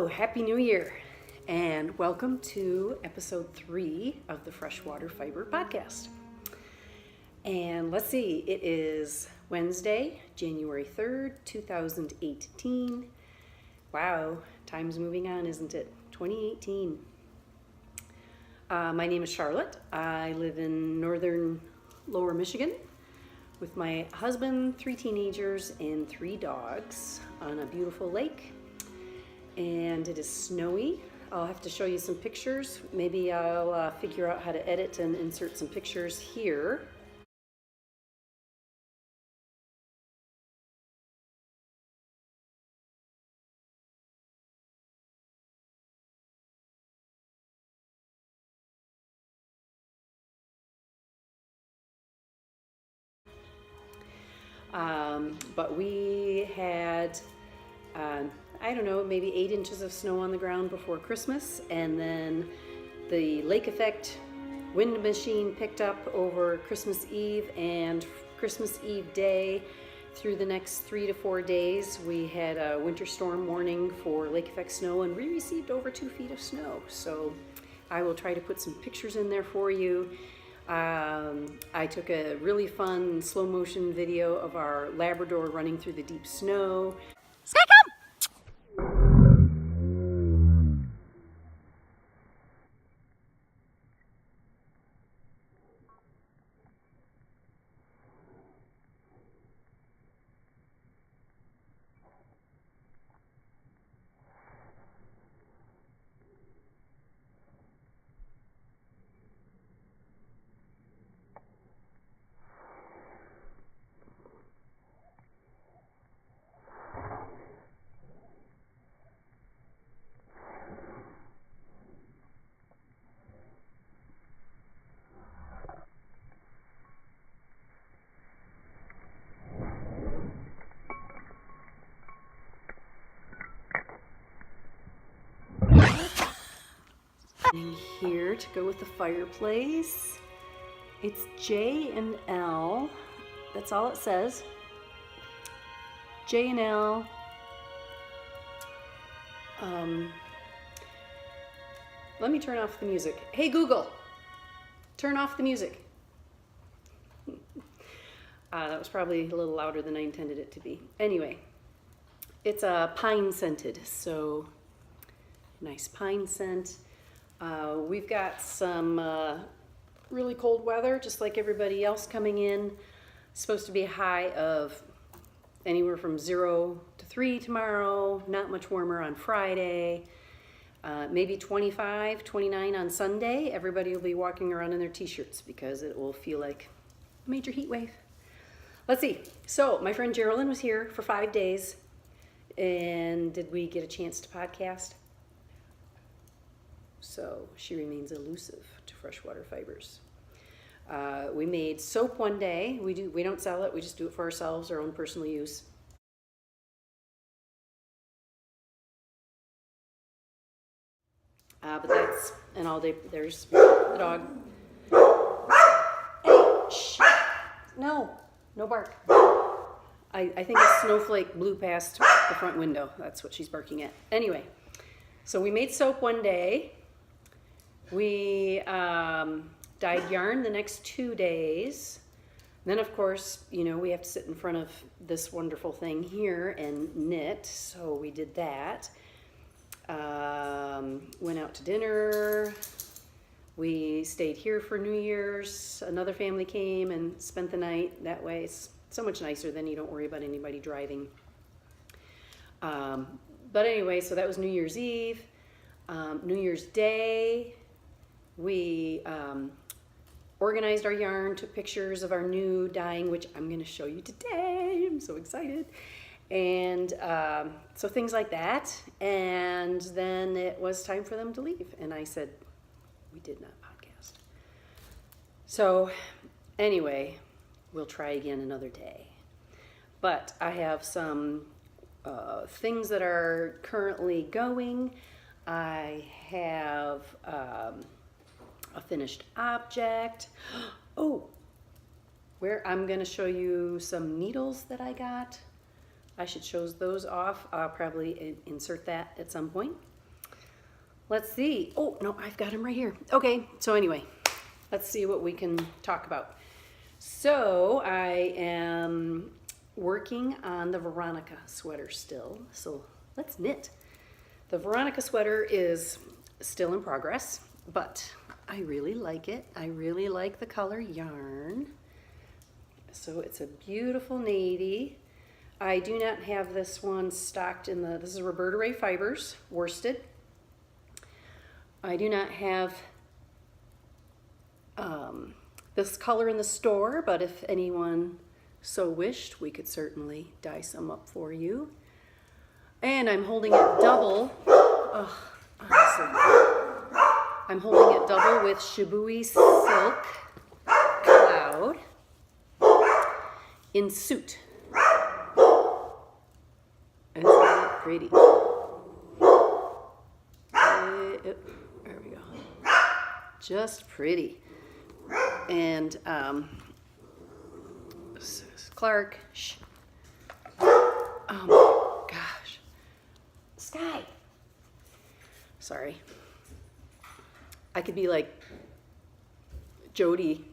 Hello, Happy New Year, and welcome to episode 3 of the Freshwater Fiber podcast. And let's see, it is Wednesday, January 3rd, 2018. Wow, time's moving on, isn't it? 2018. My name is Charlotte. I live in northern Lower Michigan with my husband, 3 teenagers, and 3 dogs on a beautiful lake. And it is snowy. I'll have to show you some pictures. Maybe I'll figure out how to edit and insert some pictures here. But we had I don't know, maybe 8 inches of snow on the ground before Christmas, and then the lake effect wind machine picked up over Christmas Eve and Christmas Eve day. Through the next 3 to 4 days, we had a winter storm warning for lake effect snow, and we received over 2 feet of snow. So I will try to put some pictures in there for you. I took a really fun slow motion video of our Labrador running through the deep snow. Here to go with the fireplace, it's J and L. That's all it says. J and L. Let me turn off the music. Hey Google, turn off the music. That was probably a little louder than I intended it to be. Anyway, it's a pine scented, so nice pine scent. We've got some really cold weather, just like everybody else coming in. It's supposed to be a high of anywhere from 0 to 3 tomorrow, not much warmer on Friday, maybe 25, 29 on Sunday. Everybody will be walking around in their t-shirts because it will feel like a major heat wave. Let's see. So my friend Jerlyn was here for 5 days, and did we get a chance to podcast? So she remains elusive to Freshwater Fibers. We made soap one day. We don't sell it. We just do it for ourselves, our own personal use. But that's an all day. There's the dog. Hey, shh. No bark. I think a snowflake blew past the front window. That's what she's barking at. Anyway, so we made soap one day. We dyed yarn the next 2 days. Then, of course, you know, we have to sit in front of this wonderful thing here and knit, so we did that. Went out to dinner. We stayed here for New Year's. Another family came and spent the night. That way it's so much nicer, then you don't worry about anybody driving. But anyway, so that was New Year's Eve. New Year's Day, we organized our yarn, took pictures of our new dyeing, which I'm going to show you today. I'm so excited. And so things like that. And then it was time for them to leave. And I said, we did not podcast. So anyway, we'll try again another day. But I have some things that are currently going. I have a finished object. Oh, where I'm going to show you some needles that I got. I should show those off. I'll probably insert that at some point. Let's see. Oh, no, I've got them right here. Okay, so anyway, let's see what we can talk about. So I am working on the Veronika sweater still. So let's knit. The Veronika sweater is still in progress, but I really like it. I really like the color yarn. So it's a beautiful navy. I do not have this one stocked in the, this is Roberta Rae Fibers, worsted. I do not have this color in the store, but if anyone so wished, we could certainly dye some up for you. And I'm holding it double. Oh, honestly. I'm holding it double with Shibui Silk Cloud in Suit. Isn't that pretty? There we go. Just pretty. And Clark. Shh. Oh my gosh. Sky. Sorry. I could be like Jody.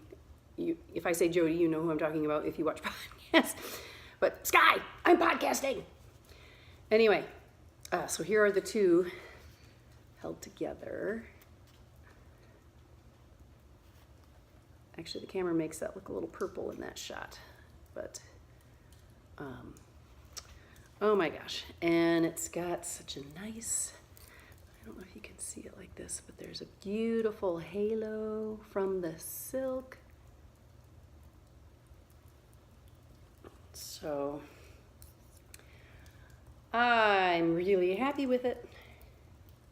If I say Jody, you know who I'm talking about if you watch podcasts. But Sky, I'm podcasting. Anyway, so here are the two held together. Actually, the camera makes that look a little purple in that shot, but oh my gosh. And it's got such a nice, I don't know if you can see it like this, but there's a beautiful halo from the silk. So I'm really happy with it.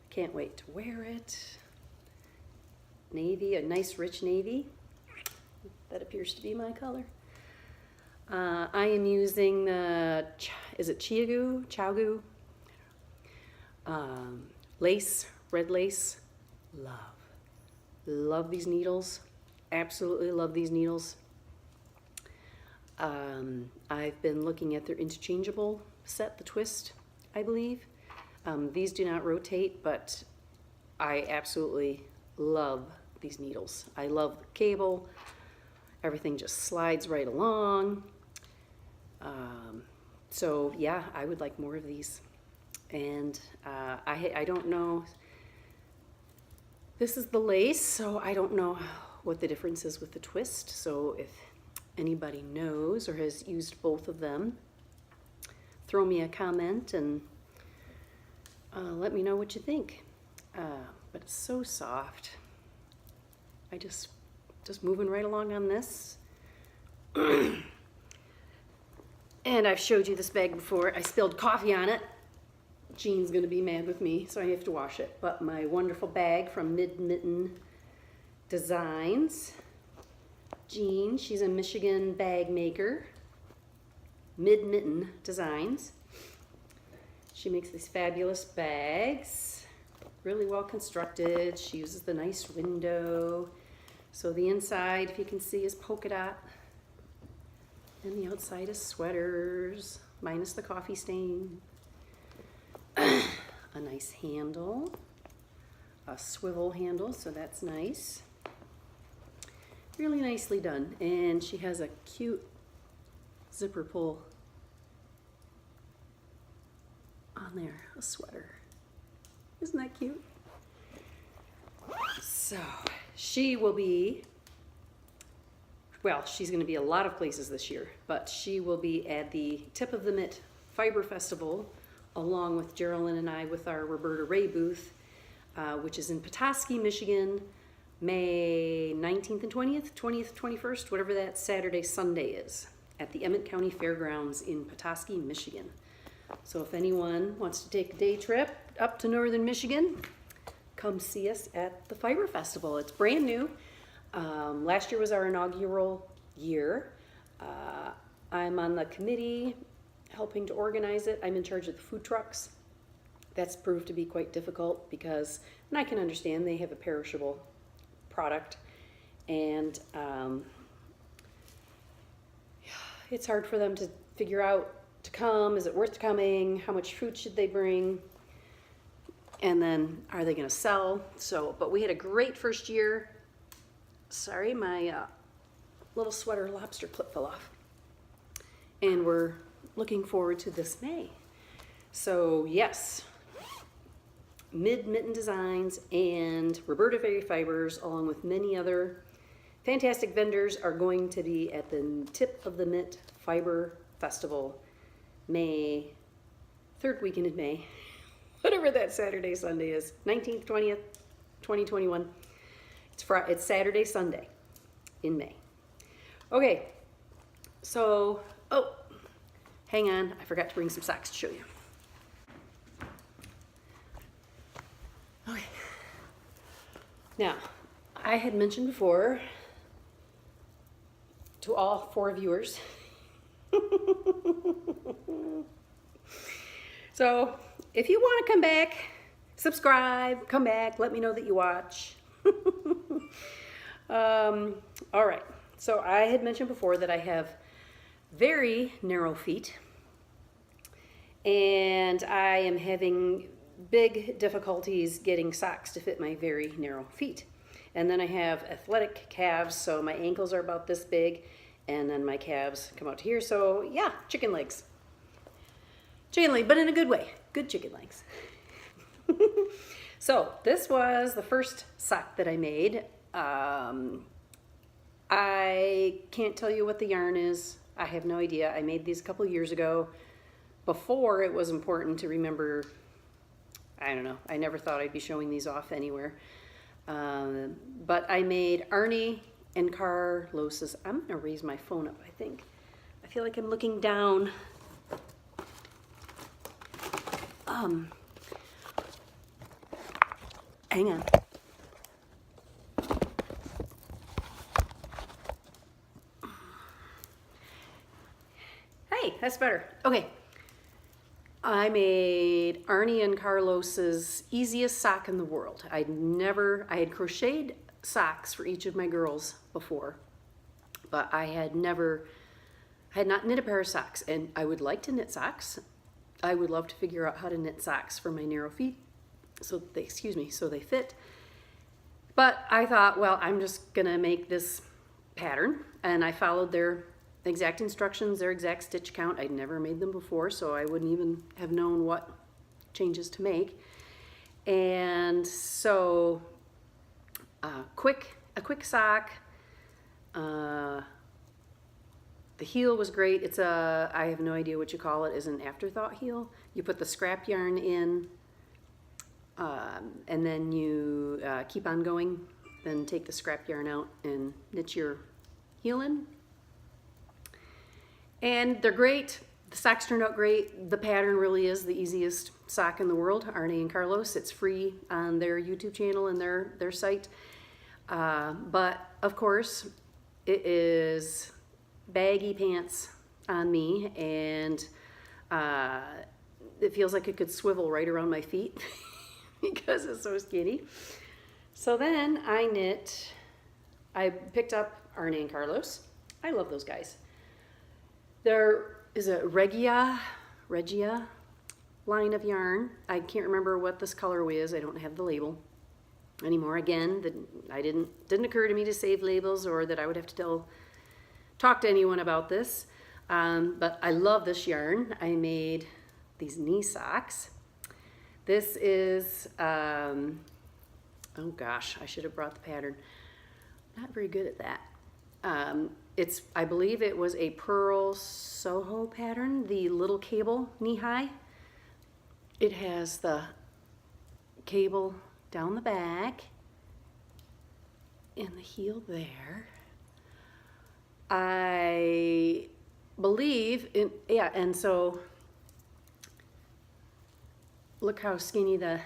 Can't wait to wear it. Navy, a nice rich navy. That appears to be my color. I am using the, is it Chiagu? Lace, red lace. Love these needles. Absolutely love these needles. I've been looking at their interchangeable set, the twist, I believe. These do not rotate, but I absolutely love these needles. I love the cable. Everything just slides right along. So yeah, I would like more of these. And I don't know, this is the lace, so I don't know what the difference is with the twist. So if anybody knows or has used both of them, throw me a comment and let me know what you think. But it's so soft. I just moving right along on this. And I've showed you this bag before. I spilled coffee on it. Jean's gonna be mad with me, so I have to wash it. But my wonderful bag from Knit-and Designs. Jean, she's a Michigan bag maker. Knit-and Designs. She makes these fabulous bags. Really well constructed. She uses the nice window. So the inside, if you can see, is polka dot. And the outside is sweaters, minus the coffee stain. A nice handle. A swivel handle, so that's nice. Really nicely done. And she has a cute zipper pull on there, a sweater. Isn't that cute? So she will be, well, she's going to be a lot of places this year, but she will be at the Tip of the Knit Fiber Festival along with Jerlyn and I with our Roberta Rae booth, which is in Petoskey, Michigan, May 19th and 20th, 21st, whatever that Saturday, Sunday is, at the Emmett County Fairgrounds in Petoskey, Michigan. So if anyone wants to take a day trip up to northern Michigan, come see us at the Fiber Festival. It's brand new. Last year was our inaugural year. I'm on the committee helping to organize it. I'm in charge of the food trucks. That's proved to be quite difficult because, and I can understand, they have a perishable product, and it's hard for them to figure out to come? Is it worth coming? How much food should they bring? And then are they going to sell? So, but we had a great first year. Sorry, my little sweater lobster clip fell off. And we're looking forward to this May. So yes, Mitten Designs and Roberta Rae Fibers, along with many other fantastic vendors, are going to be at the Tip of the Knit Fiber Festival, May, third weekend in May, whatever that Saturday, Sunday is, 19th, 20th, 2021. It's Saturday, Sunday in May. Okay, so, oh, hang on, I forgot to bring some socks to show you. Okay, now, I had mentioned before to all 4 viewers, so if you want to come back, subscribe, come back, let me know that you watch. All right, so I had mentioned before that I have very narrow feet, and I am having big difficulties getting socks to fit my very narrow feet. And then I have athletic calves, so my ankles are about this big, and then my calves come out to here. So yeah, chicken legs. Chicken leg, but in a good way. Good chicken legs. So this was the first sock that I made. I can't tell you what the yarn is. I have no idea. I made these a couple years ago. Before it was important to remember, I don't know, I never thought I'd be showing these off anywhere. But I made Arne and Carlos's. I'm gonna raise my phone up, I think. I feel like I'm looking down. Hang on. Hey, that's better. Okay. I made Arne and Carlos's easiest sock in the world. I had crocheted socks for each of my girls before, but I had not knit a pair of socks, and I would like to knit socks. I would love to figure out how to knit socks for my narrow feet, so they fit. But I thought, well, I'm just gonna make this pattern, and I followed their exact instructions, their exact stitch count. I'd never made them before, so I wouldn't even have known what changes to make. And so a quick sock. The heel was great. It's I have no idea what you call it, is an afterthought heel. You put the scrap yarn in, and then you keep on going, then take the scrap yarn out and knit your heel in. And they're great. The socks turned out great. The pattern really is the easiest sock in the world, Arne and Carlos. It's free on their YouTube channel and their site. But of course, it is baggy pants on me, and it feels like it could swivel right around my feet because it's so skinny. So then I picked up Arne and Carlos. I love those guys. There is a Regia line of yarn. I can't remember what this colorway is. I don't have the label anymore. Again, didn't occur to me to save labels or that I would have to talk to anyone about this. But I love this yarn. I made these knee socks. This is, oh gosh, I should have brought the pattern. Not very good at that. I believe it was a Pearl Soho pattern, the little cable knee-high. It has the cable down the back and the heel there. I believe, and so look how skinny the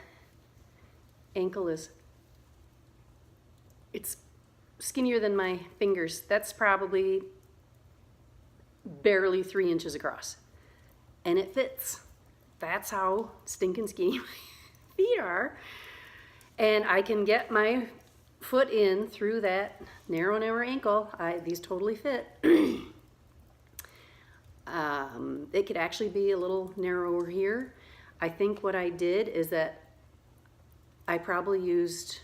ankle is. It's skinnier than my fingers. That's probably barely 3 inches across. And it fits. That's how stinking skinny my feet are. And I can get my foot in through that narrow ankle. These totally fit. It could actually be a little narrower here. I think what I did is that I probably used,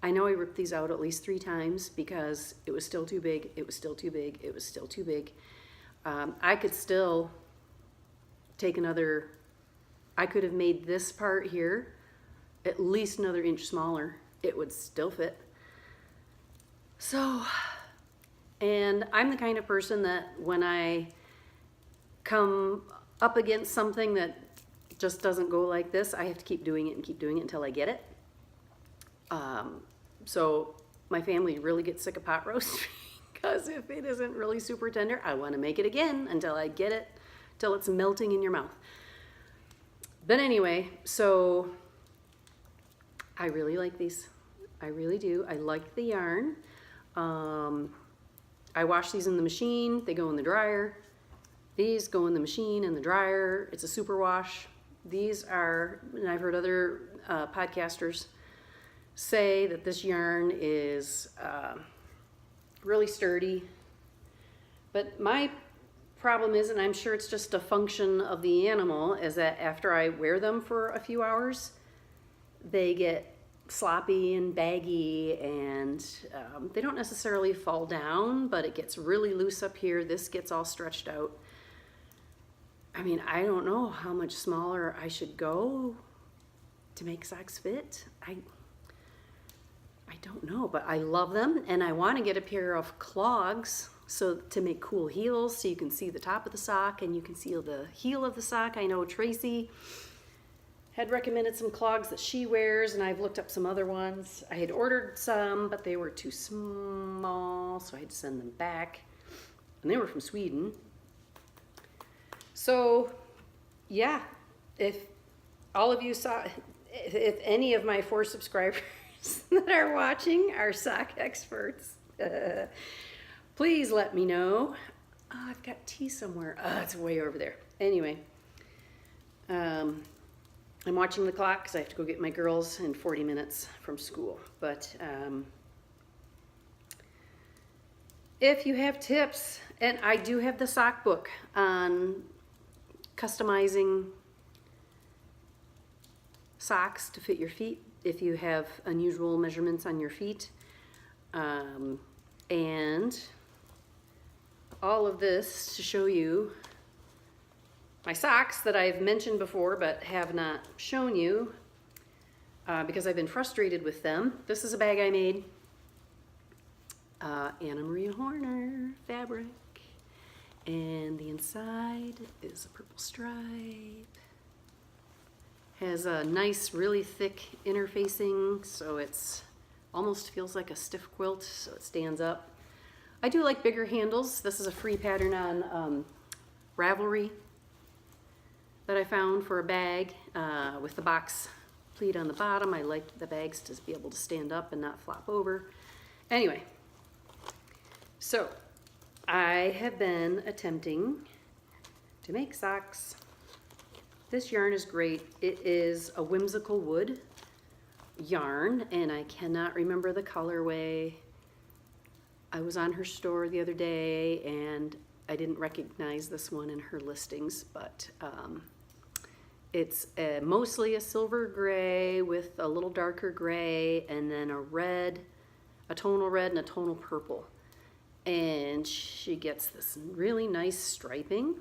I know I ripped these out at least 3 times because it was still too big, it was still too big, it was still too big. I could still take another, I could have made this part here at least another inch smaller. It would still fit. So, and I'm the kind of person that when I come up against something that just doesn't go like this, I have to keep doing it and keep doing it until I get it. So my family really gets sick of pot roast because if it isn't really super tender, I want to make it again until I get it, till it's melting in your mouth. But anyway, so I really like these. I really do. I like the yarn. I wash these in the machine. They go in the dryer. These go in the machine and the dryer. It's a super wash. These are, and I've heard other podcasters say that this yarn is really sturdy. But my problem is, and I'm sure it's just a function of the animal, is that after I wear them for a few hours, they get sloppy and baggy, and they don't necessarily fall down, but it gets really loose up here. This gets all stretched out. I mean, I don't know how much smaller I should go to make socks fit. I don't know, but I love them, and I want to get a pair of clogs so to make cool heels so you can see the top of the sock and you can see the heel of the sock. I know Tracy had recommended some clogs that she wears, and I've looked up some other ones. I had ordered some, but they were too small, so I had to send them back. And they were from Sweden. So, yeah, if all of you saw, if any of my 4 subscribers that are watching are sock experts, please let me know. Oh, I've got tea somewhere. Oh, it's way over there. Anyway, I'm watching the clock because I have to go get my girls in 40 minutes from school. But if you have tips, and I do have the sock book on customizing socks to fit your feet if you have unusual measurements on your feet. And all of this to show you my socks that I've mentioned before but have not shown you because I've been frustrated with them. This is a bag I made. Anna Marie Horner fabric. And the inside is a purple stripe. Has a nice, really thick interfacing, so it's almost feels like a stiff quilt, so it stands up. I do like bigger handles. This is a free pattern on Ravelry that I found for a bag with the box pleat on the bottom. I like the bags to be able to stand up and not flop over. Anyway, so I have been attempting to make socks. This yarn is great. It is a whimsical wood yarn, and I cannot remember the colorway. I was on her store the other day, and I didn't recognize this one in her listings, but it's mostly a silver gray with a little darker gray, and then a red, a tonal red, and a tonal purple. And she gets this really nice striping.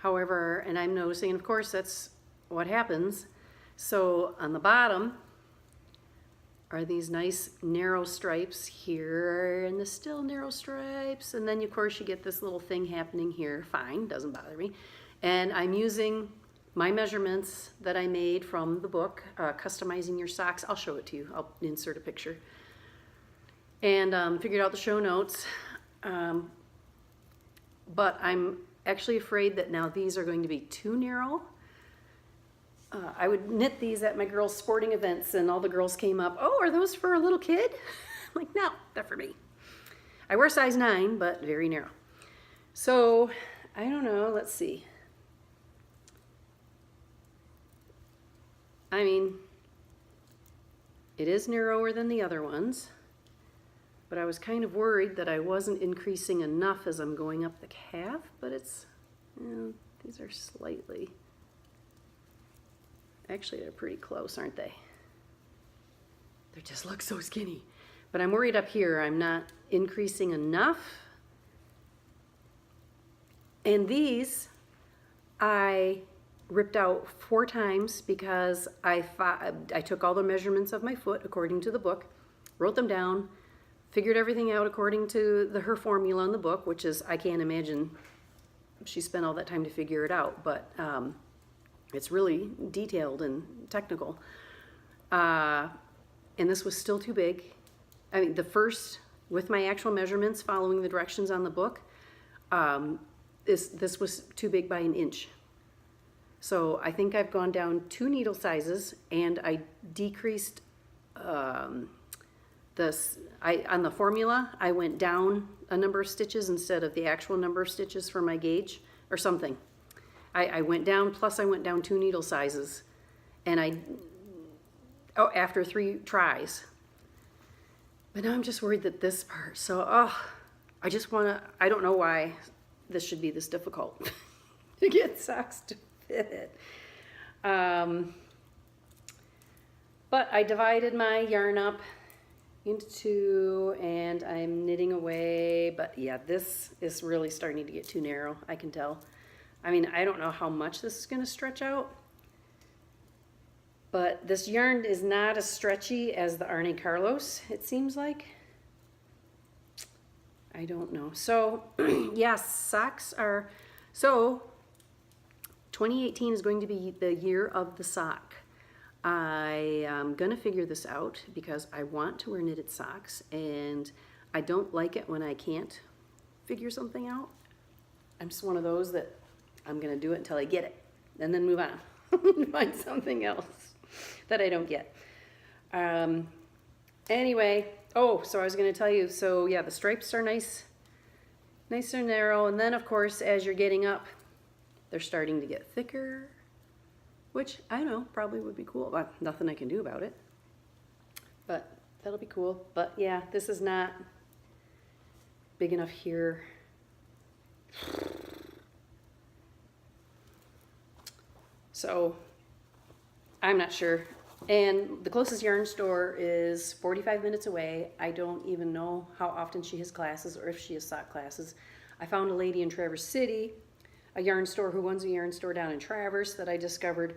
However, and I'm noticing, and of course that's what happens. So on the bottom are these nice narrow stripes here, and the still narrow stripes, and then of course you get this little thing happening here. Fine, doesn't bother me. And I'm using my measurements that I made from the book, Customizing Your Socks. I'll show it to you. I'll insert a picture. And figured out the show notes. But I'm actually afraid that now these are going to be too narrow. I would knit these at my girls' sporting events, and all the girls came up, oh, are those for a little kid? I'm like, no, they're for me. I wear size 9, but very narrow. So, I don't know, let's see. I mean, it is narrower than the other ones, but I was kind of worried that I wasn't increasing enough as I'm going up the calf, but it's, these are slightly, actually they're pretty close, aren't they? They just look so skinny. But I'm worried up here I'm not increasing enough. And these I ripped out 4 times because I took all the measurements of my foot according to the book, wrote them down, figured everything out according to her formula in the book, which is, I can't imagine she spent all that time to figure it out, but it's really detailed and technical. And this was still too big. I mean, the first, with my actual measurements following the directions on the book, this was too big by 1 inch. So I think I've gone down 2 needle sizes, and I decreased on the formula, I went down a number of stitches instead of the actual number of stitches for my gauge or something. I went down, plus I went down 2 needle sizes, and after 3 tries. But now I'm just worried that this part, so I just wanna, I don't know why this should be this difficult to get socks to fit it. But I divided my yarn up into 2, and I'm knitting away, but yeah, this is really starting to get too narrow, I can tell. I mean, I don't know how much this is gonna stretch out, but this yarn is not as stretchy as the Arne Carlos, it seems like. I don't know. So, yes, socks are, so 2018 is going to be the year of the sock. I am gonna figure this out because I want to wear knitted socks, and I don't like it when I can't figure something out. I'm just one of those that I'm gonna do it until I get it and then move on and find something else that I don't get. Anyway, so I was gonna tell you, so yeah, the stripes are nice and narrow, and then of course as you're getting up, they're starting to get thicker, which I know probably would be cool, but nothing I can do about it. But that'll be cool. But yeah, this is not big enough here. So I'm not sure. And the closest yarn store is 45 minutes away. I don't even know how often she has classes or if she has sock classes. I found a lady in Traverse City, a yarn store who owns a yarn store down in Traverse that I discovered,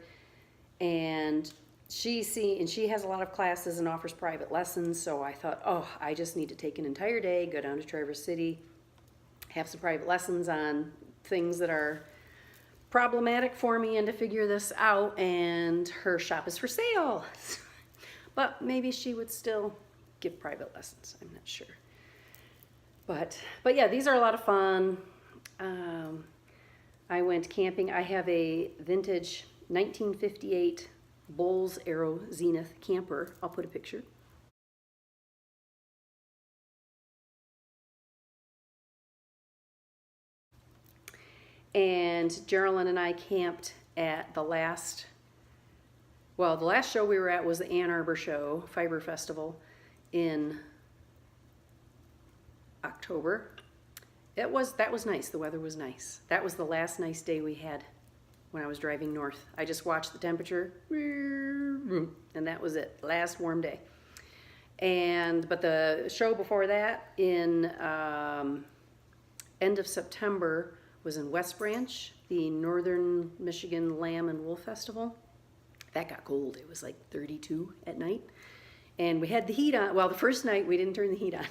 and she has a lot of classes and offers private lessons. So I thought, I just need to take an entire day, go down to Traverse City, have some private lessons on things that are problematic for me and to figure this out, and her shop is for sale. But maybe she would still give private lessons, I'm not sure. But yeah, these are a lot of fun. I went camping. I have a vintage 1958 Bowles Aero Zenith camper. I'll put a picture. And Jerlyn and I camped at the last show we were at was the Ann Arbor Show, Fiber Festival in October. That was nice. The weather was nice. That was the last nice day we had when I was driving north. I just watched the temperature, and that was it. Last warm day. But the show before that in end of September was in West Branch, the Northern Michigan Lamb and Wool Festival. That got cold. It was like 32 at night. And we had the heat on. Well, the first night we didn't turn the heat on.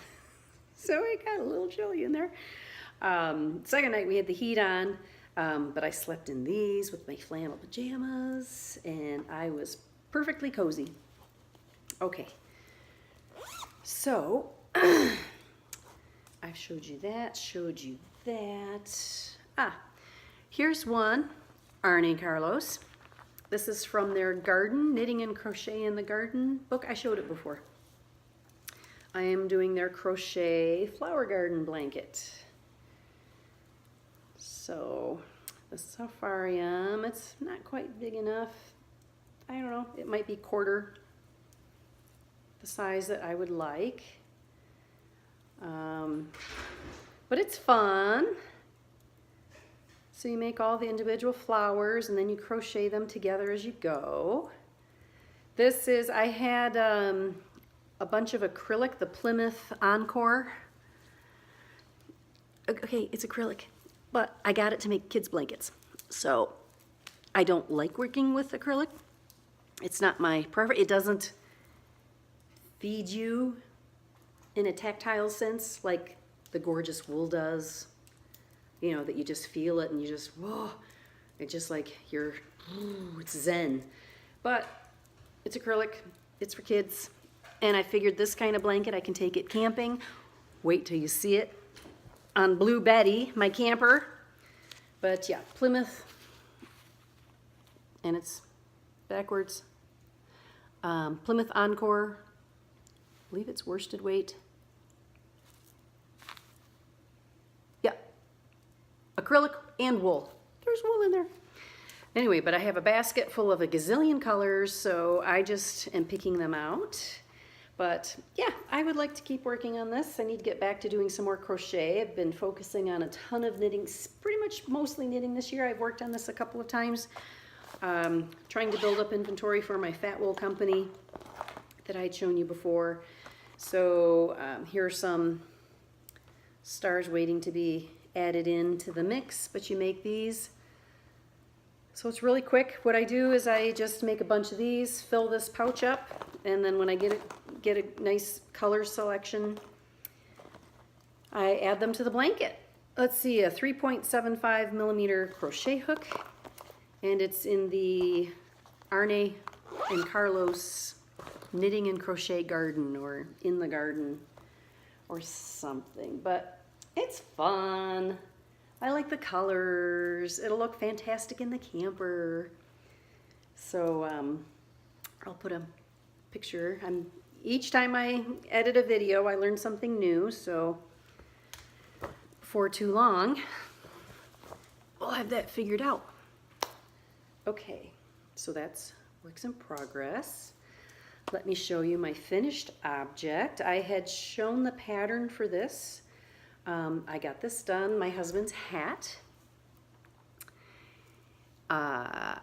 So it got a little chilly in there. Second night we had the heat on, but I slept in these with my flannel pajamas, and I was perfectly cozy. Okay, so I've showed you that. Here's one, Arne Carlos. This is from their garden, Knitting and Crochet in the Garden book. I showed it before. I am doing their crochet flower garden blanket. So this is how far I am. It's not quite big enough. I don't know, it might be quarter the size that I would like. But it's fun. So you make all the individual flowers and then you crochet them together as you go. This is, I had a bunch of acrylic, the Plymouth Encore. Okay, it's acrylic, but I got it to make kids' blankets. So I don't like working with acrylic. It's not my preference. It doesn't feed you in a tactile sense like the gorgeous wool does. You know, that you just feel it and you just, whoa, it's just like you're, it's zen. But it's acrylic, it's for kids. And I figured this kind of blanket, I can take it camping. Wait till you see it on Blue Betty, my camper. But yeah, Plymouth, and it's backwards. Plymouth Encore, I believe it's worsted weight. Yeah, acrylic and wool. There's wool in there. Anyway, but I have a basket full of a gazillion colors, so I just am picking them out. But yeah, I would like to keep working on this. I need to get back to doing some more crochet. I've been focusing on a ton of knitting, pretty much mostly knitting this year. I've worked on this a couple of times. Trying to build up inventory for my fat wool company that I had shown you before. So here are some stars waiting to be added into the mix, but you make these. So it's really quick. What I do is I just make a bunch of these, fill this pouch up, and then when I get a nice color selection, I add them to the blanket. Let's see, a 3.75 millimeter crochet hook, and it's in the Arne and Carlos Knitting and Crochet Garden, or in the garden or something, but it's fun. I like the colors. It'll look fantastic in the camper. So I'll put a picture. Each time I edit a video, I learn something new. So before too long, we'll have that figured out. Okay, so that's works in progress. Let me show you my finished object. I had shown the pattern for this. I got this done, my husband's hat. The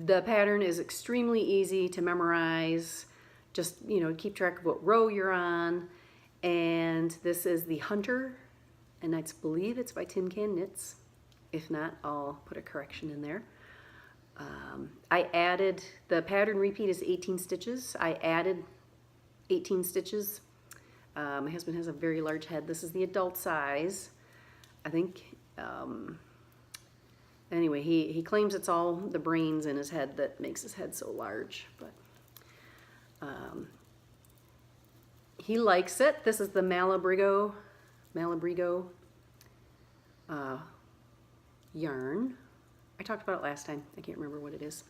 pattern is extremely easy to memorize. Just, you know, keep track of what row you're on. And this is the Hunter, and I believe it's by Tin Can Knits. If not, I'll put a correction in there. I added, the pattern repeat is 18 stitches. I added 18 stitches. My husband has a very large head. This is the adult size. I think, anyway, he claims it's all the brains in his head that makes his head so large, but he likes it. This is the Malabrigo yarn. I talked about it last time. I can't remember what it is.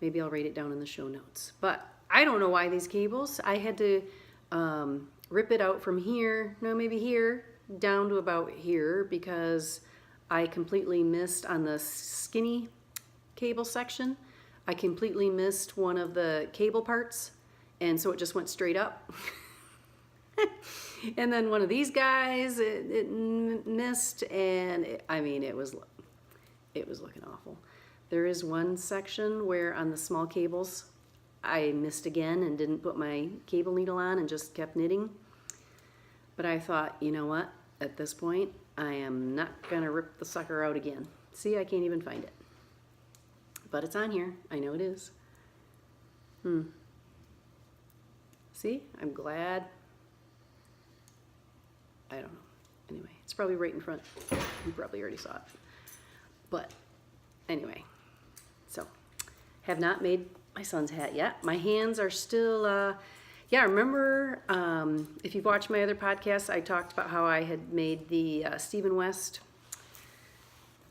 Maybe I'll write it down in the show notes. But I don't know why these cables. I had to rip it out from here, no, maybe here, down to about here, because I completely missed on the skinny cable section. I completely missed one of the cable parts, and so it just went straight up. And then one of these guys, it missed, and it was looking awful. There is one section where on the small cables, I missed again and didn't put my cable needle on and just kept knitting. But I thought, you know what? At this point, I am not gonna rip the sucker out again. See, I can't even find it. But it's on here. I know it is. See, I'm glad. I don't know. Anyway, it's probably right in front. You probably already saw it. But anyway, so have not made my son's hat yet. My hands are still, yeah, remember if you've watched my other podcasts, I talked about how I had made the Stephen West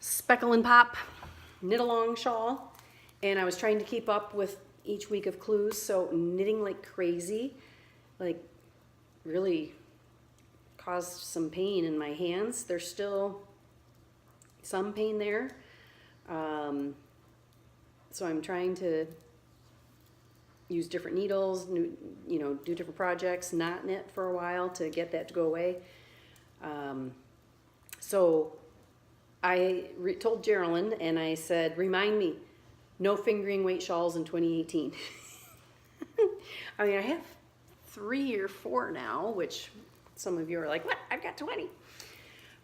Speckle and Pop knit-along shawl, and I was trying to keep up with each week of clues, so knitting like crazy, like really caused some pain in my hands. There's still some pain there, so I'm trying to use different needles, do different projects, not knit for a while to get that to go away. So I told Jerlyn and I said, remind me, no fingering weight shawls in 2018. I mean, I have 3 or 4 now, which some of you are like, what? I've got 20.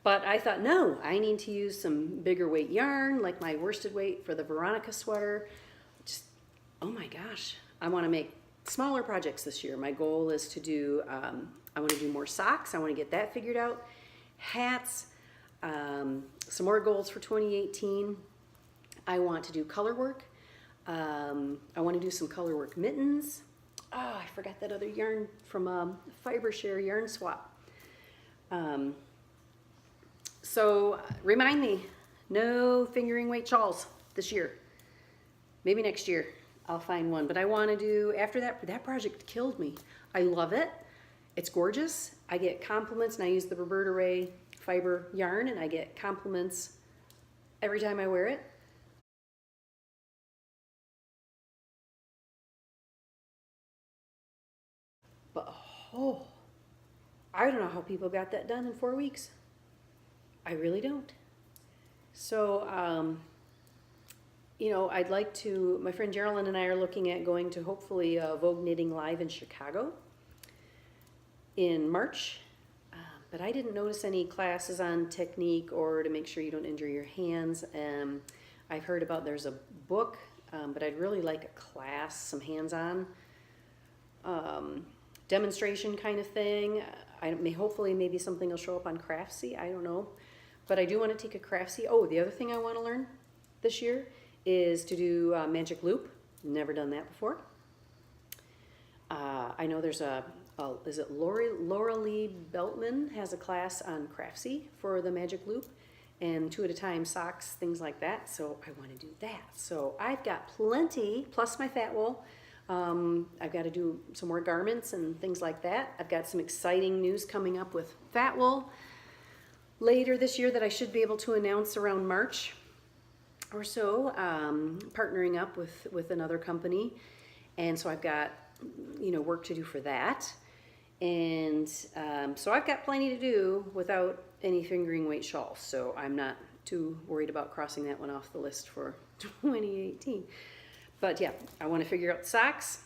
But I thought, no, I need to use some bigger weight yarn, like my worsted weight for the Veronika sweater. Just, oh my gosh, I want to make smaller projects this year. My goal is to do, I want to do more socks. I want to get that figured out. Hats, some more goals for 2018. I want to do color work. I want to do some color work mittens. Oh, I forgot that other yarn from Fiber Share Yarn Swap. So remind me, no fingering weight shawls this year. Maybe next year I'll find one. But I want to do, after that project killed me. I love it. It's gorgeous. I get compliments, and I use the Roberta Rae Fiber yarn, and I get compliments every time I wear it. But oh, I don't know how people got that done in 4 weeks. I really don't. So, I'd like to, my friend Jerlyn and I are looking at going to hopefully Vogue Knitting Live in Chicago in March. But I didn't notice any classes on technique or to make sure you don't injure your hands. I've heard about there's a book, but I'd really like a class, some hands-on demonstration kind of thing. Hopefully maybe something will show up on Craftsy, I don't know. But I do want to take a Craftsy. Oh, the other thing I want to learn this year is to do magic loop. Never done that before. I know there's is it Laura Lee Beltman has a class on Craftsy for the magic loop, and 2 at a time socks, things like that. So I want to do that. So I've got plenty, plus my fat wool. I've got to do some more garments and things like that. I've got some exciting news coming up with fat wool later this year that I should be able to announce around March or so, partnering up with another company. And so I've got, work to do for that. And so I've got plenty to do without any fingering weight shawls. So I'm not too worried about crossing that one off the list for 2018. But yeah, I want to figure out socks.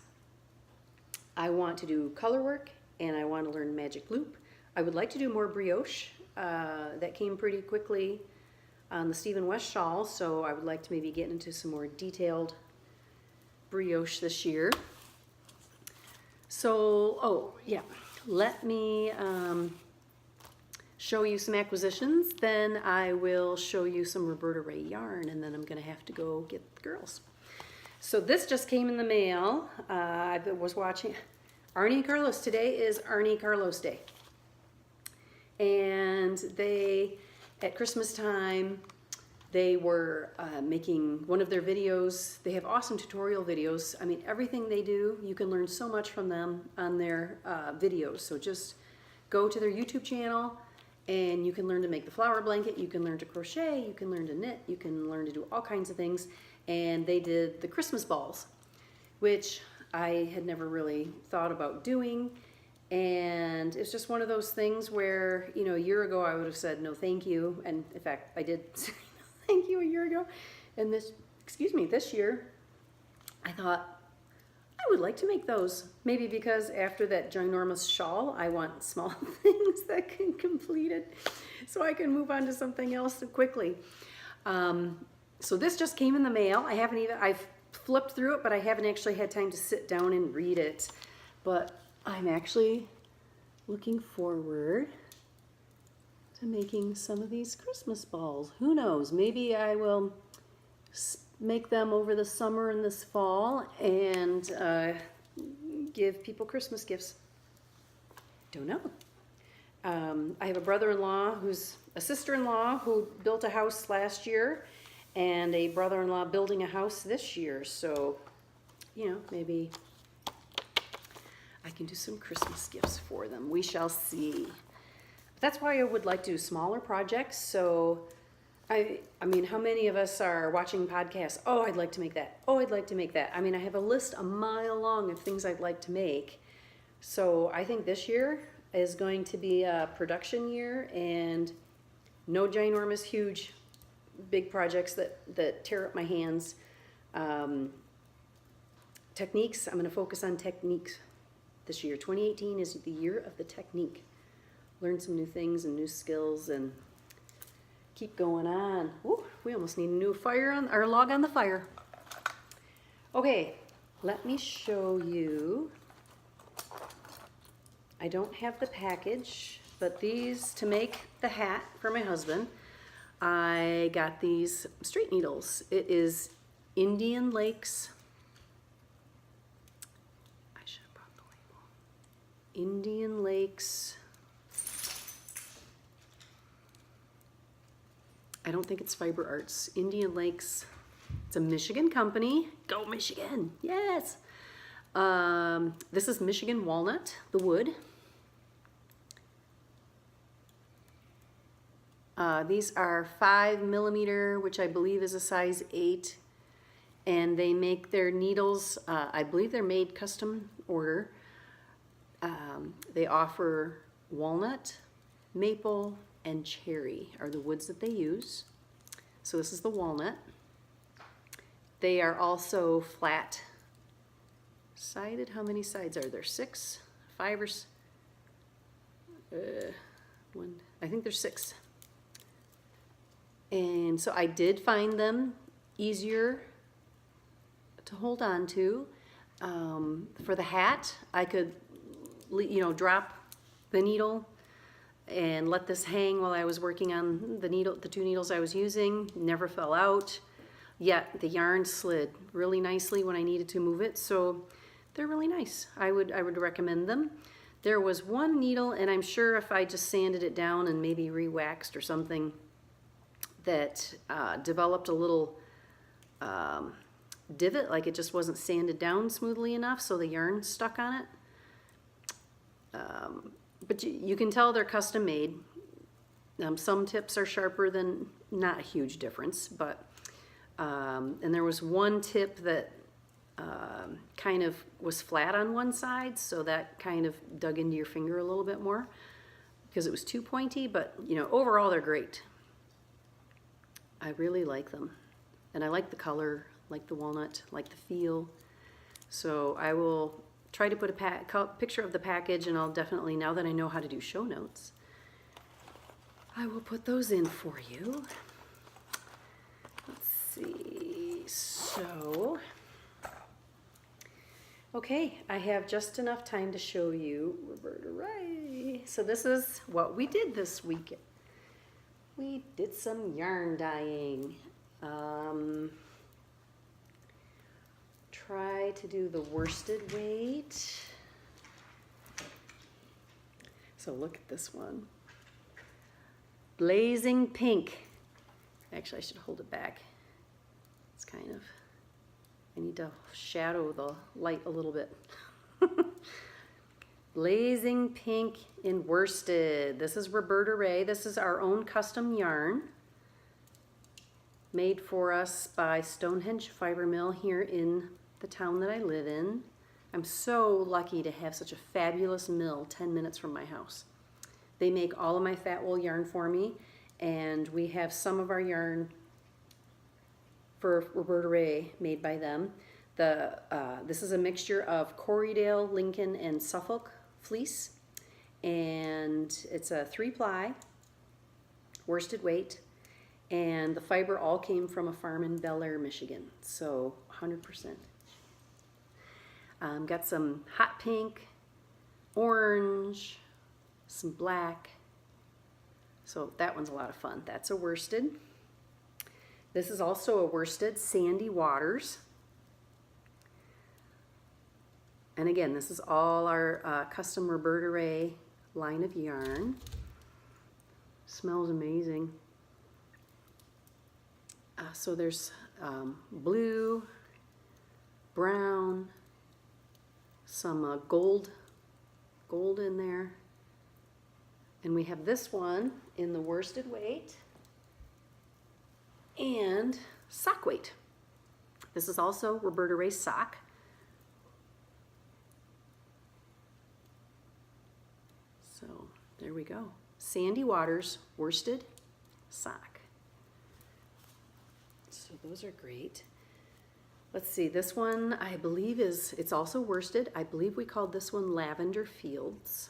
I want to do color work, and I want to learn magic loop. I would like to do more brioche. That came pretty quickly on the Stephen West shawl, so I would like to maybe get into some more detailed brioche this year. So, oh yeah, let me show you some acquisitions, then I will show you some Roberta Rae yarn, and then I'm going to have to go get the girls. So this just came in the mail. I was watching Arne and Carlos. Today is Arne and Carlos Day. And they, at Christmas time, they were making one of their videos. They have awesome tutorial videos. I mean, everything they do, you can learn so much from them on their videos. So just go to their YouTube channel, and you can learn to make the flower blanket, you can learn to crochet, you can learn to knit, you can learn to do all kinds of things. And they did the Christmas balls, which I had never really thought about doing. And it's just one of those things where, a year ago I would have said no thank you. And in fact, I did say no thank you a year ago. And this year, I thought, I would like to make those. Maybe because after that ginormous shawl, I want small things that can complete it so I can move on to something else quickly. So this just came in the mail. I've flipped through it, but I haven't actually had time to sit down and read it. But I'm actually looking forward to making some of these Christmas balls. Who knows? Maybe I will make them over the summer and this fall and give people Christmas gifts. Don't know. I have a brother-in-law who's a sister-in-law who built a house last year, and a brother-in-law building a house this year. So, maybe I can do some Christmas gifts for them. We shall see. But that's why I would like to do smaller projects. So I mean, how many of us are watching podcasts? Oh, I'd like to make that. Oh, I'd like to make that. I mean, I have a list a mile long of things I'd like to make. So I think this year is going to be a production year, and no ginormous, huge, big projects that tear up my hands. Techniques, I'm going to focus on techniques this year. 2018 is the year of the technique. Learn some new things and new skills and keep going on. Ooh, we almost need a new fire on, or log on the fire. Okay, let me show you. I don't have the package, but these, to make the hat for my husband, I got these straight needles. It is Indian Lakes. I should have brought the label. Indian Lakes. I don't think it's Fiber Arts. Indian Lakes. It's a Michigan company. Go Michigan! Yes! This is Michigan Walnut, the wood. These are 5mm, which I believe is a size 8. And they make their needles, I believe they're made custom order. They offer walnut, maple, and cherry are the woods that they use. So this is the walnut. They are also flat sided. How many sides are there? 6, 5, or 1? I think there's 6. And so I did find them easier to hold on to. For the hat, I could, drop the needle and let this hang while I was working on the 2 needles I was using. Never fell out. Yet the yarn slid really nicely when I needed to move it. So they're really nice. I would recommend them. There was one needle, and I'm sure if I just sanded it down and maybe re-waxed or something, that developed a little divot, like it just wasn't sanded down smoothly enough, so the yarn stuck on it. But you can tell they're custom made. Some tips are sharper than, not a huge difference, but, and there was one tip that kind of was flat on one side, so that kind of dug into your finger a little bit more because it was too pointy, but overall they're great. I really like them, and I like the color, like the walnut, like the feel. So I will try to put a picture of the package, and I'll definitely, now that I know how to do show notes, I will put those in for you. Let's see, so, okay, I have just enough time to show you Roberta Rae. So this is what we did this weekend. We did some yarn dyeing. Try to do the worsted weight. So look at this one. Blazing pink. Actually, I should hold it back. It's kind of, I need to shadow the light a little bit. Blazing pink in worsted. This is Roberta Rae. This is our own custom yarn made for us by Stonehenge Fiber Mill here in the town that I live in. I'm so lucky to have such a fabulous mill 10 minutes from my house. They make all of my fat wool yarn for me, and we have some of our yarn for Roberta Rae made by them. This is a mixture of Corriedale, Lincoln, and Suffolk fleece, and it's a 3-ply worsted weight, and the fiber all came from a farm in Bel Air, Michigan, so 100%. Got some hot pink, orange, some black, so that one's a lot of fun. That's a worsted. This is also a worsted Sandy Waters. And again, this is all our custom Roberta Rae line of yarn. Smells amazing. So there's blue, brown, some gold in there. And we have this one in the worsted weight. and sock weight. This is also Roberta Rae sock. So there we go. Sandy Waters worsted sock. So those are great. Let's see, this one I believe it's also worsted. I believe we called this one Lavender Fields.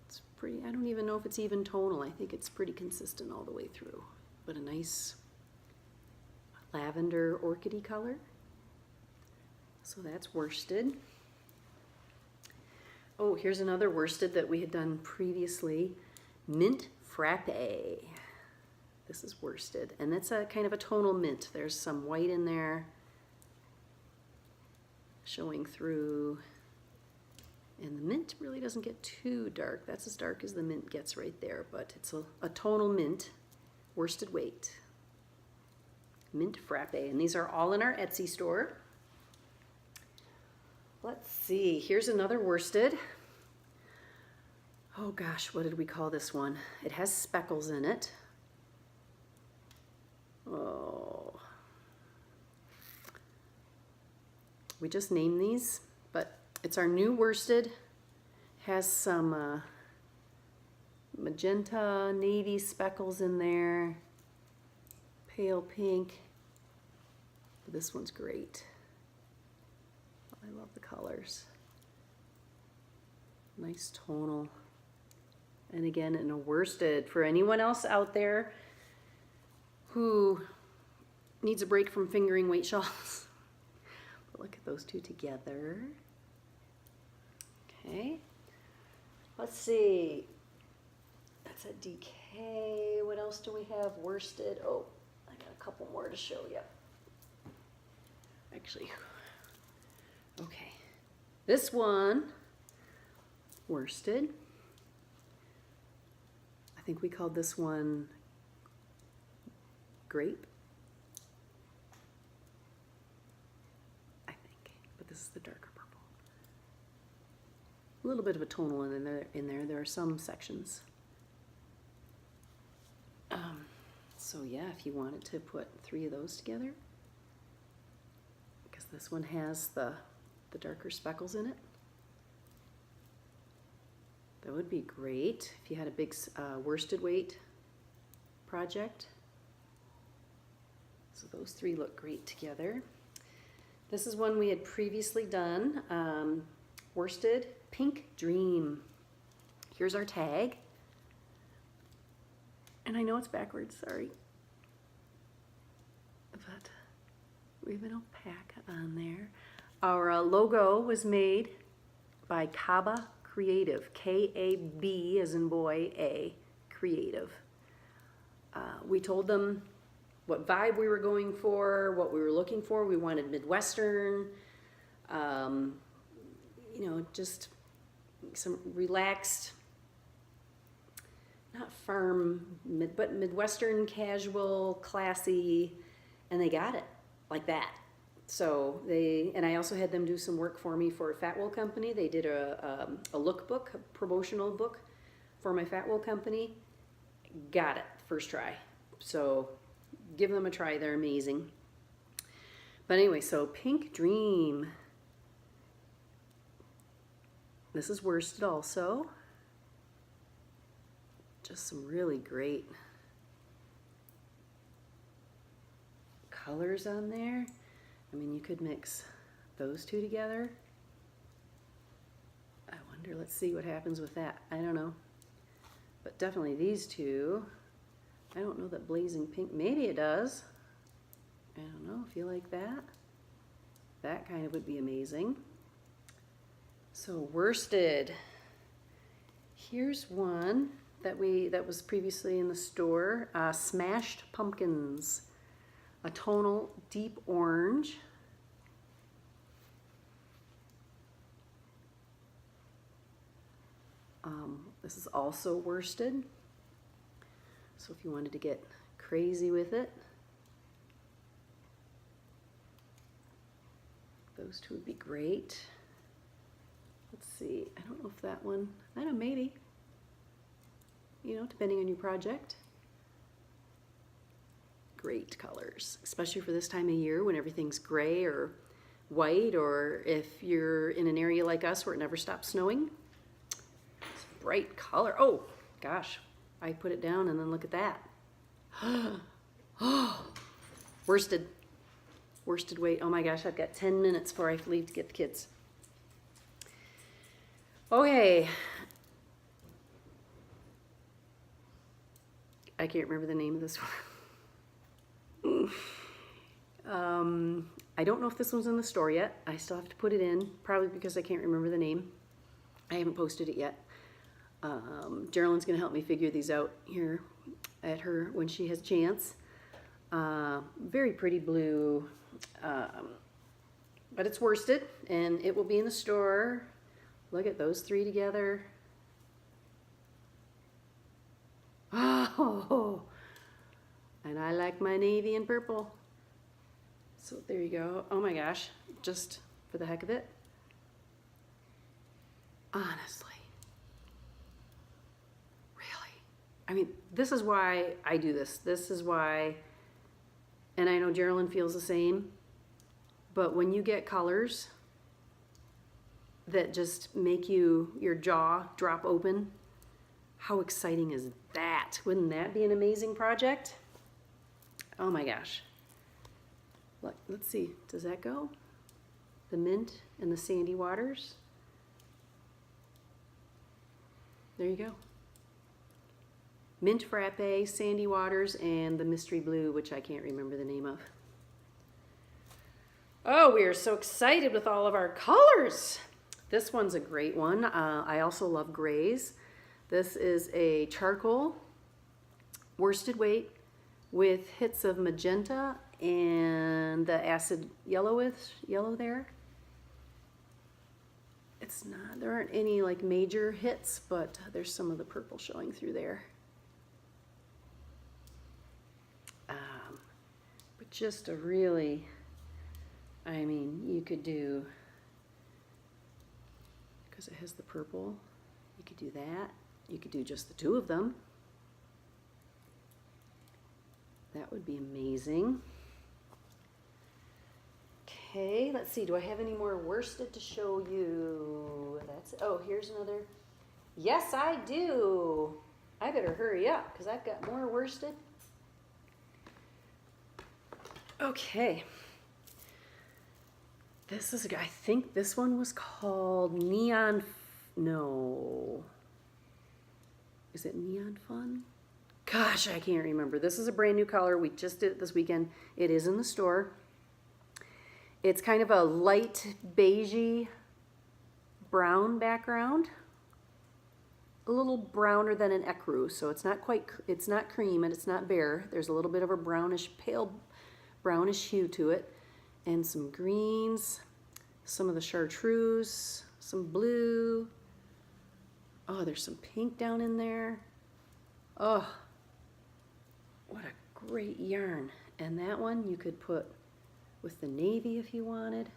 It's pretty, I don't even know if it's even tonal. I think it's pretty consistent all the way through, but a nice lavender orchidy color. So that's worsted. Oh, here's another worsted that we had done previously, Mint Frappe. This is worsted, and it's a kind of a tonal mint. There's some white in there showing through, and the mint really doesn't get too dark. That's as dark as the mint gets right there, but it's a tonal mint, worsted weight. Mint Frappe, and these are all in our Etsy store. Let's see, here's another worsted. Oh gosh, what did we call this one? It has speckles in it. Oh. We just named these, but it's our new worsted. Has some magenta, navy speckles in there, pale pink. This one's great. I love the colors. Nice tonal. And again, in a worsted. For anyone else out there who needs a break from fingering weight shawls, look at those two together. Okay. Let's see. That's a DK. What else do we have? Worsted. Oh, I got a couple more to show you. Actually, okay. This one, worsted. I think we called this one Grape. I think, but this is the darker purple. A little bit of a tonal in there. There are some sections. So yeah, if you wanted to put 3 of those together, because this one has the darker speckles in it. That would be great if you had a big worsted weight project. So those 3 look great together. This is one we had previously done, worsted Pink Dream. Here's our tag. And I know it's backwards, sorry. But we have an alpaca on there. Our logo was made by Kaba Creative, K-A-B as in boy, A, Creative. We told them what vibe we were going for, what we were looking for. We wanted Midwestern, you know, just some relaxed, not firm, but Midwestern, casual, classy, and they got it like that. So and I also had them do some work for me for a fat wool company. They did a lookbook, a promotional book for my fat wool company. Got it, first try. So give them a try, they're amazing. But anyway, so Pink Dream. This is worsted also. Just some really great colors on there. I mean, you could mix those 2 together. I wonder, let's see what happens with that. I don't know. But definitely these 2. I don't know that blazing pink, maybe it does. I don't know if you like that. That kind of would be amazing. So worsted. Here's one that was previously in the store, Smashed Pumpkins, a tonal deep orange. This is also worsted, so if you wanted to get crazy with it, those 2 would be great. Let's see, I don't know if that one, I don't know, maybe. You know, depending on your project. great colors, especially for this time of year when everything's gray or white, or if you're in an area like us where it never stops snowing. It's a bright color. Oh gosh, I put it down and then look at that. Oh, worsted weight. Oh my gosh, I've got 10 minutes before I leave to get the kids. Okay. I can't remember the name of this one. I don't know if this one's in the store yet. I still have to put it in, probably because I can't remember the name. I haven't posted it yet. Jerlyn's gonna help me figure these out here at her when she has a chance. Very pretty blue, but it's worsted and it will be in the store. Look at those three together. Oh, and I like my navy and purple. So there you go. Oh my gosh, just for the heck of it. Honestly. Really. I mean, this is why I do this. This is why, and I know Jerlyn feels the same, but when you get colors that just make your jaw drop open, how exciting is that? Wouldn't that be an amazing project? Oh my gosh. Let's see, does that go? The mint and the sandy waters. There you go. Mint frappe, sandy waters, and the mystery blue, which I can't remember the name of. Oh, we are so excited with all of our colors. This one's a great one. I also love grays. This is a charcoal worsted weight with hits of magenta and the acid yellow there. It's not, there aren't any like major hits, but there's some of the purple showing through there. But just a really, I mean, you could do, because it has the purple, you could do that. You could do just the two of them. That would be amazing. Okay, let's see. Do I have any more worsted to show you? That's, oh, here's another. Yes, I do. I better hurry up because I've got more worsted. Okay. This is, I think this one was called Neon, no. Is it Neon Fun? Gosh, I can't remember. This is a brand new color. We just did it this weekend. It is in the store. It's kind of a light beigey brown background. A little browner than an ecru, so it's not quite, it's not cream and it's not bare. There's a little bit of a brownish, pale brownish hue to it. And some greens, some of the chartreuse, some blue. Oh, there's some pink down in there. Oh, what a great yarn. And that one you could put with the navy if you wanted.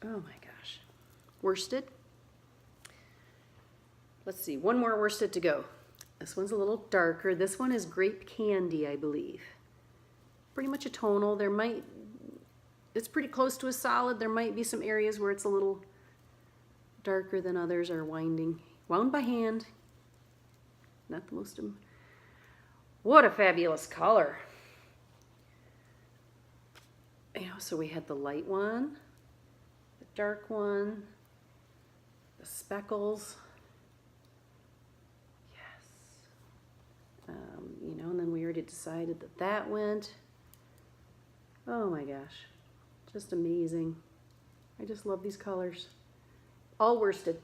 Oh my gosh. Worsted. Let's see, one more worsted to go. This one's a little darker. This one is Grape Candy, I believe. Pretty much a tonal. There might, it's pretty close to a solid. There might be some areas where it's a little darker than others are wound by hand. Not the most, what a fabulous color. You know, so we had the light one, the dark one, the speckles. Yes. You know, and then we already decided that that went. Oh my gosh, just amazing. I just love these colors. All worsted.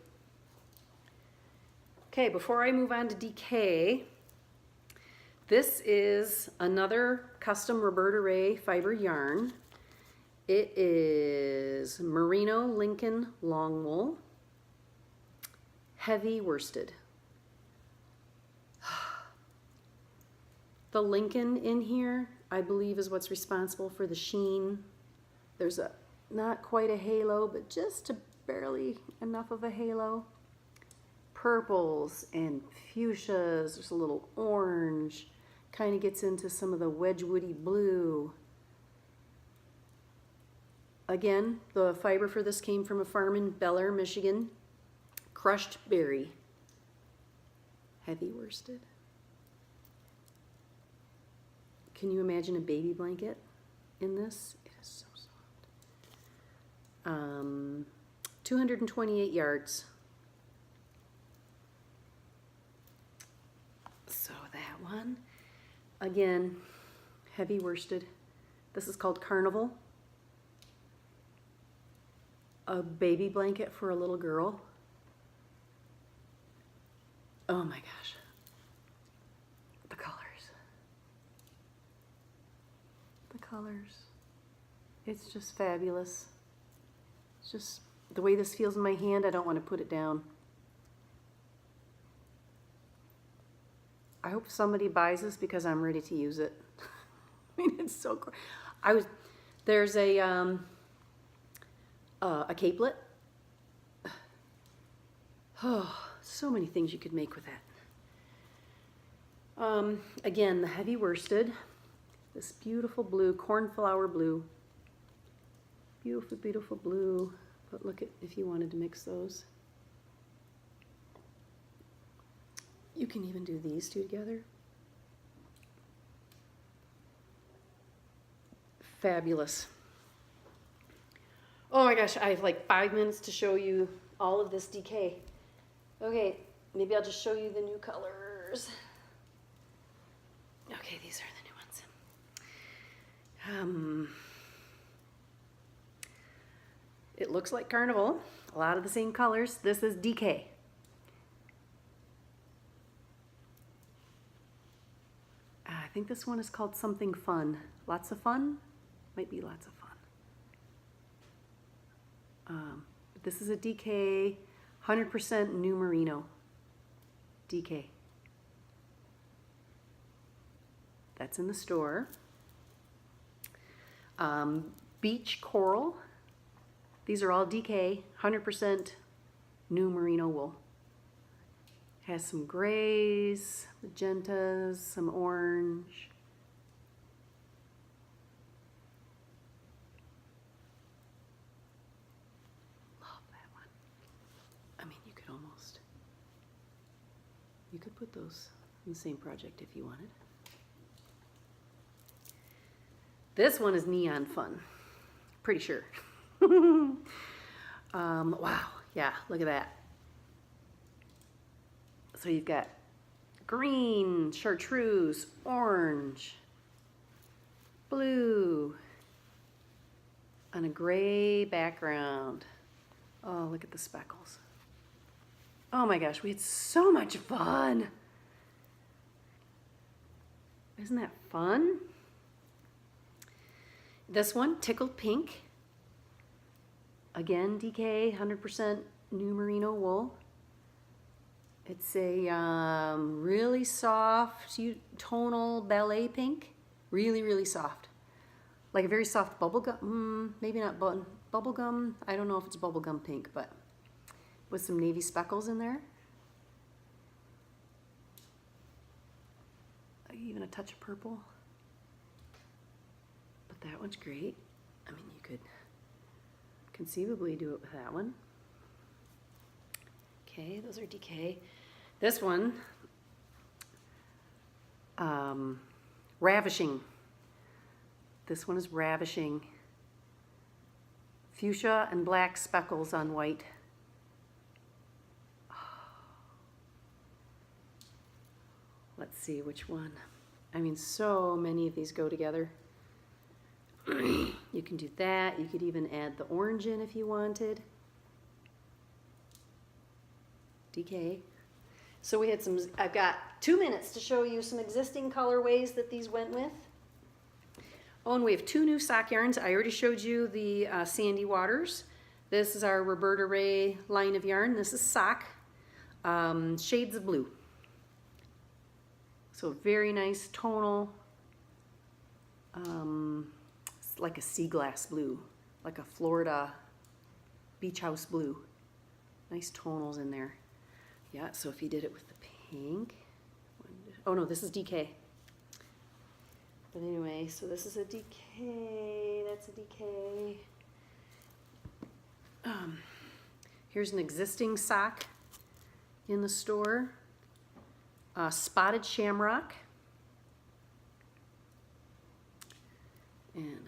Okay, before I move on to DK, this is another custom Roberta Rae fiber yarn. It is Merino Lincoln long wool, heavy worsted. The Lincoln in here, I believe, is what's responsible for the sheen. There's a not quite a halo, but just barely enough of a halo. Purples and fuchsias, there's a little orange. kind of gets into some of the Wedgwoody blue. Again, the fiber for this came from a farm in Bel Air, Michigan. Crushed berry. Heavy worsted. Can you imagine a baby blanket in this? It is so soft. 228 yards. So that one, again, heavy worsted. This is called Carnival. A baby blanket for a little girl. Oh my gosh. The colors. The colors. It's just fabulous. It's just the way this feels in my hand, I don't want to put it down. I hope somebody buys this because I'm ready to use it. I mean, it's so cool. There's a capelet. Oh, so many things you could make with that. Again, the heavy worsted. This beautiful blue, cornflower blue. Beautiful, beautiful blue. But look at if you wanted to mix those. You can even do these two together. Fabulous. Oh my gosh, I have like 5 minutes to show you all of this decay. Okay, maybe I'll just show you the new colors. Okay, these are the new ones. It looks like Carnival, a lot of the same colors. This is decay. I think this one is called something fun. Lots of fun? Might be lots of fun. But this is a DK, 100% new merino. DK. That's in the store. Beach coral. These are all DK, 100% new merino wool. Has some grays, magentas, some orange. Love that one. I mean, you could put those in the same project if you wanted. This one is neon fun, pretty sure. Wow, yeah, look at that. So you've got green, chartreuse, orange, blue, on a gray background. Oh, look at the speckles. Oh my gosh, we had so much fun. Isn't that fun? This one, Tickled Pink. Again, DK, 100% new merino wool. It's a really soft, tonal ballet pink. Really, really soft. Like a very soft bubblegum, maybe not bubblegum. I don't know if it's bubblegum pink, but with some navy speckles in there. Even a touch of purple. But that one's great. I mean, you could conceivably do it with that one. Okay, those are DK. This one, Ravishing. This one is Ravishing. Fuchsia and black speckles on white. Let's see which one. I mean, so many of these go together. You can do that. You could even add the orange in if you wanted. DK. So we had some, I've got 2 minutes to show you some existing colorways that these went with. Oh, and we have 2 new sock yarns. I already showed you the Sandy Waters. This is our Roberta Rae line of yarn. This is sock, shades of blue. So very nice tonal, it's like a sea glass blue, like a Florida beach house blue. Nice tonals in there. Yeah, so if you did it with the pink, oh no, this is DK. But anyway, so this is a DK, that's a DK. Here's an existing sock in the store. Spotted shamrock. And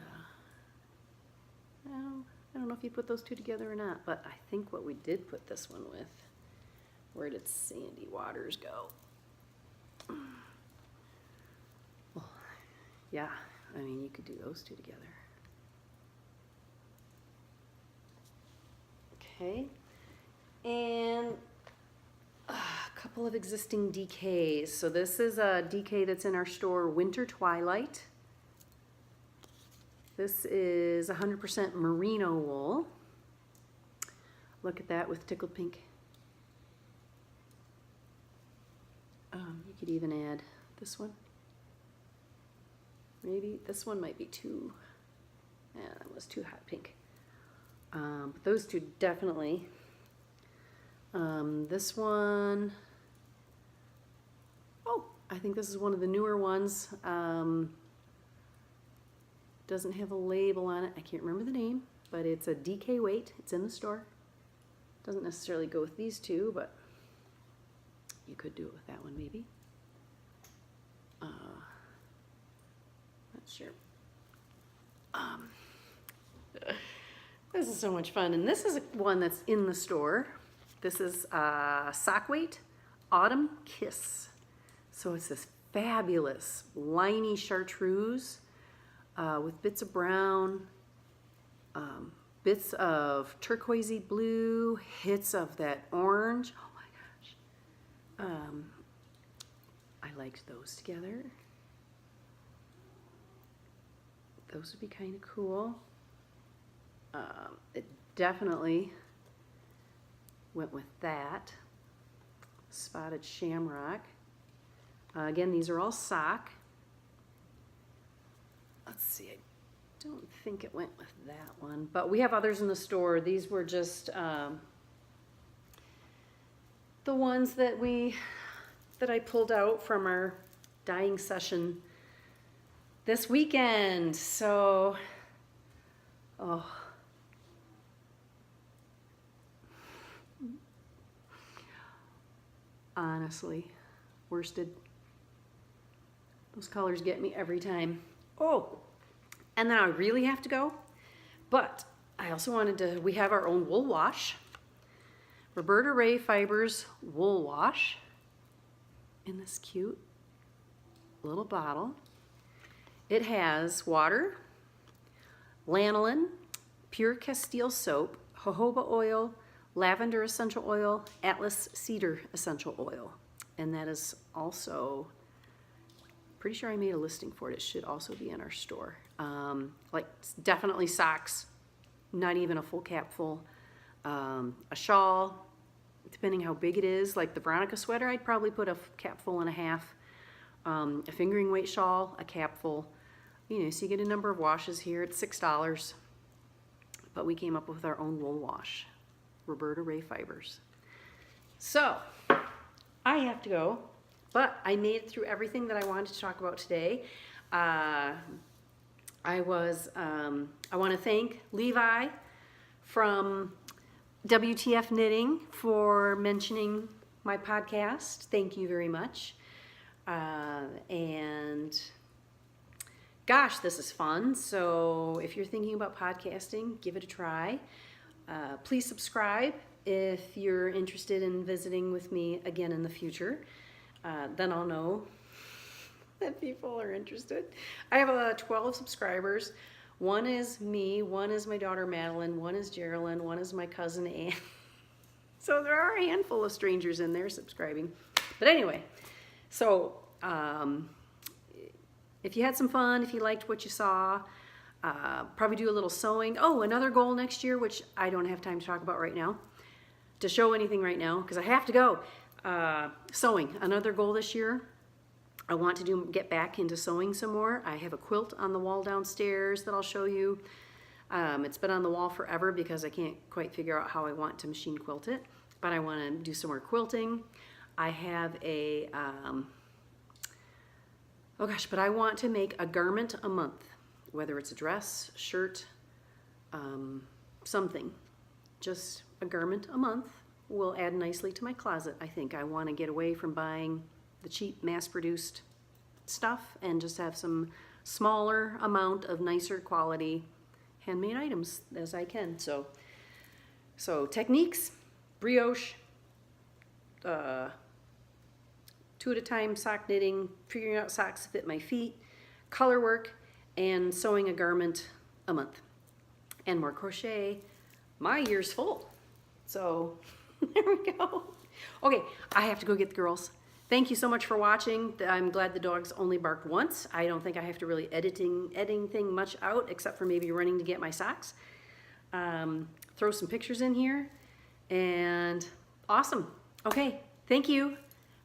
well, I don't know if you put those two together or not, but I think what we did put this one with. Where did Sandy Waters go? Well, yeah, I mean, you could do those two together. Okay, and a couple of existing DKs. So this is a DK that's in our store, Winter Twilight. This is 100% merino wool. Look at that with tickled pink. You could even add this one. Maybe this one might be too, yeah, that was too hot pink. But those two definitely. This one, oh, I think this is one of the newer ones. Doesn't have a label on it. I can't remember the name, but it's a DK weight. It's in the store. Doesn't necessarily go with these two, but you could do it with that one maybe. Not sure. This is so much fun, and this is one that's in the store. This is sock weight Autumn Kiss. So it's this fabulous liney chartreuse with bits of brown, bits of turquoisey blue, hits of that orange. Oh my gosh. I liked those together. Those would be kind of cool. It definitely went with that. Spotted shamrock. Again, these are all sock. Let's see, I don't think it went with that one, but we have others in the store. These were just the ones that I pulled out from our dyeing session this weekend. So, oh. Honestly, worsted. Those colors get me every time. Oh, and then I really have to go, but I also wanted to, we have our own wool wash. Roberta Rae Fibers wool wash in this cute little bottle. It has water, lanolin, pure Castile soap, jojoba oil, lavender essential oil, Atlas cedar essential oil. And that is also, pretty sure I made a listing for it. It should also be in our store. Like definitely socks, not even a full cap full. A shawl, depending how big it is. Like the Veronika sweater, I'd probably put a cap full and a half. A fingering weight shawl, a cap full. You know, so you get a number of washes here. It's $6. But we came up with our own wool wash. Roberta Rae Fibers. So, I have to go, but I made it through everything that I wanted to talk about today. I want to thank Levi from WTF Knitting for mentioning my podcast. Thank you very much. And gosh, this is fun. So if you're thinking about podcasting, give it a try. Please subscribe if you're interested in visiting with me again in the future. Then I'll know that people are interested. I have 12 subscribers. One is me, one is my daughter Madeline, one is Jerlyn, one is my cousin Anne. So there are a handful of strangers in there subscribing. But anyway, so if you had some fun, if you liked what you saw, probably do a little sewing. Oh, another goal next year, which I don't have time to talk about right now, to show anything right now, because I have to go. Sewing, another goal this year. I want to get back into sewing some more. I have a quilt on the wall downstairs that I'll show you. It's been on the wall forever because I can't quite figure out how I want to machine quilt it, but I want to do some more quilting. I have a Oh gosh, but I want to make a garment a month, whether it's a dress, shirt, something. Just a garment a month will add nicely to my closet, I think. I want to get away from buying the cheap mass-produced stuff and just have some smaller amount of nicer quality handmade items as I can. So techniques, brioche, 2 at a time sock knitting, figuring out socks to fit my feet, color work, and sewing a garment a month. And more crochet. My year's full. So there we go. Okay, I have to go get the girls. Thank you so much for watching. I'm glad the dogs only barked once. I don't think I have to really editing much out except for maybe running to get my socks. Throw some pictures in here. And awesome. Okay, thank you.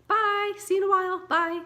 Bye. See you in a while. Bye.